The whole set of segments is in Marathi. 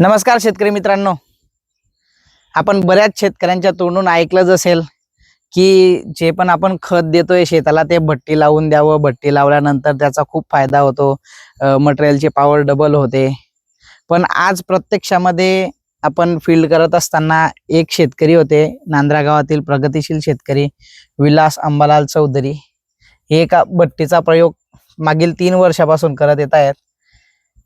नमस्कार शेतकरी मित्रांनो, आपण बऱ्याच शेतकऱ्यांच्या तोंडून ऐकलंच असेल की जे पण आपण खत देतोय शेताला ते भट्टी लावून द्यावं. भट्टी लावल्यानंतर त्याचा खूप फायदा होतो, मटेरियलची पॉवर डबल होते. पण आज प्रत्यक्षामध्ये आपण फील्ड करत असताना एक शेतकरी होते, नांद्रा गावातील प्रगतिशील शेतकरी विलास अंबालाल चौधरी. हे एका भट्टीचा प्रयोग मागील 3 वर्षापासून करत येत आहेत.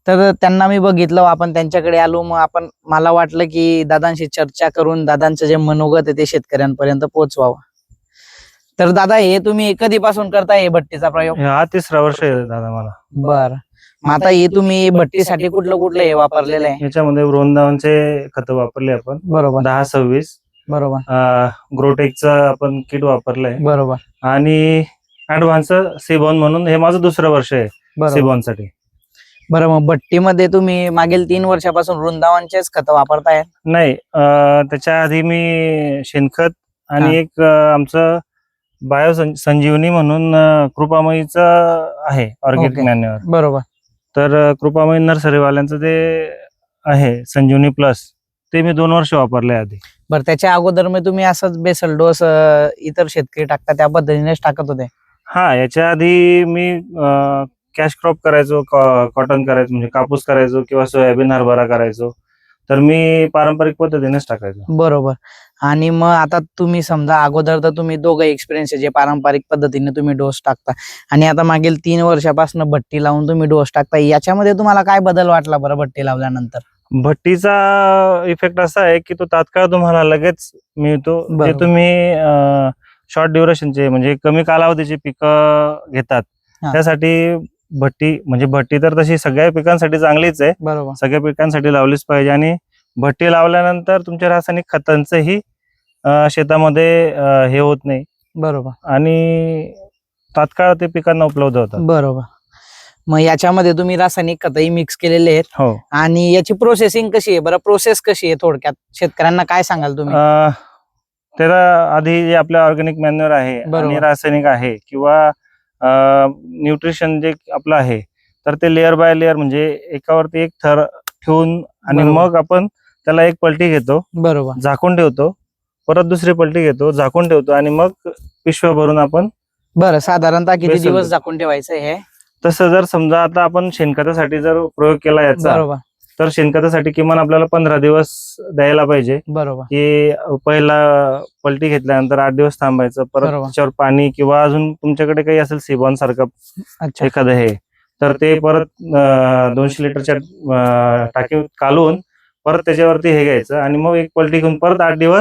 तर त्यांना मी बघितलं, आपण त्यांच्याकडे आलो. मग मला वाटलं की दादांशी चर्चा करून दादांचं जे मनोगत आहे ते शेतकऱ्यांपर्यंत पोहोचवावं. तर दादा, हे तुम्ही कधीपासून करताय हे भट्टीचा प्रयोग? हा 3रा वर्ष आहे दादा मला. बर, मग आता हे तुम्ही भट्टीसाठी कुठलं हे वापरलेलं आहे? याच्यामध्ये वृंदावनचे खत वापरले आपण. बरोबर 10-26. बरोबर. ग्रोटेकचं आपण किट वापरलंय. बरोबर. आणि ऍडव्हान्स सीबॉन म्हणून हे माझं 2रं वर्ष आहे सीबॉन साठी. बरं, मग भट्टीमध्ये तुम्ही मागील 3 वर्षापासून वृंदावनचेच खत वापरताय? नाही, त्याच्या आधी मी शेणखत आणि एक आमचं बायो संजीवनी म्हणून कृपामयीचं आहे ऑर्गॅनिक मॅन्युअर. बरोबर. तर कृपामयी नर्सरीवाल्यांचं ते आहे संजीवनी प्लस, ते मी 2 वर्ष वापरले आधी. बरं, त्याच्या अगोदर मी तुम्ही असंच बेसल डोस इतर शेतकरी टाकता त्या पद्धतीनेच टाकत होते? हा, याच्या आधी मी कॅश क्रॉप करायचो, कॉटन करायचो, म्हणजे कापूस करायचो किंवा सोयाबीन हरभरा करायचो. तर मी पारंपरिक पद्धतीनेच टाकायचो. बरोबर. आणि मग आता तुम्ही समजा अगोदर तर तुम्ही दोघं एक्सपिरियन्स आहे, जे पारंपरिक पद्धतीने तुम्ही डोस टाकता आणि आता मागील 3 वर्षापासून भट्टी लावून तुम्ही डोस टाकता, याच्यामध्ये तुम्हाला काय बदल वाटला बरं भट्टी लावल्यानंतर? भट्टीचा इफेक्ट असा आहे की तो तात्काळ तुम्हाला लगेच मिळतो. जे तुम्ही शॉर्ट ड्युरेशनचे म्हणजे कमी कालावधीचे पिकं घेतात त्यासाठी भट्टी तर तशी सगळ्या पिकांसाठी चांगलीच आहे. बरोबर. सगळ्या पिकांसाठी लावलीच पाहिजे. आणि भट्टी लावल्यानंतर तुमच्या रासायनिक खतांचंही शेतामध्ये हे होत नाही. बरोबर. आणि तात्काळ ते पिकांना उपलब्ध होतात. बरोबर. मग याच्यामध्ये तुम्ही रासायनिक खतही मिक्स केलेले आहेत. हो. आणि याची प्रोसेसिंग कशी आहे बरं? प्रोसेस कशी आहे थोडक्यात शेतकऱ्यांना काय सांगाल तुम्ही? त्याला आधी जे आपलं ऑर्गॅनिक मॅन्युअर आहे आणि रासायनिक आहे किंवा न्यूट्रिशन जे आपलं आहे, तर ते लेअर बाय लेअर म्हणजे एकावरती एक थर ठेवून आणि मग आपण त्याला एक पलटी घेतो. बरोबर. झाकून ठेवतो, परत दुसरी पलटी घेतो, झाकून ठेवतो आणि मग पिशव्या भरून आपण. बरं, साधारणतः किती दिवस झाकून ठेवायचं हे? तसं जर समजा आता आपण शेणखतासाठी जर प्रयोग केला याचा, तर शेणखतासाठी किमान आपल्याला 15 दिवस द्यायला पाहिजे. बरोबर. की पहिला पलटी घेतल्यानंतर 8 दिवस थांबायचं, परत त्याच्यावर पाणी किंवा अजून तुमच्याकडे काही असेल सीबॉन सारखं एखादं हे, तर ते परत 200 लिटरच्या टाकीत काढून परत त्याच्यावरती हे घ्यायचं आणि मग एक पलटी घेऊन परत 8 दिवस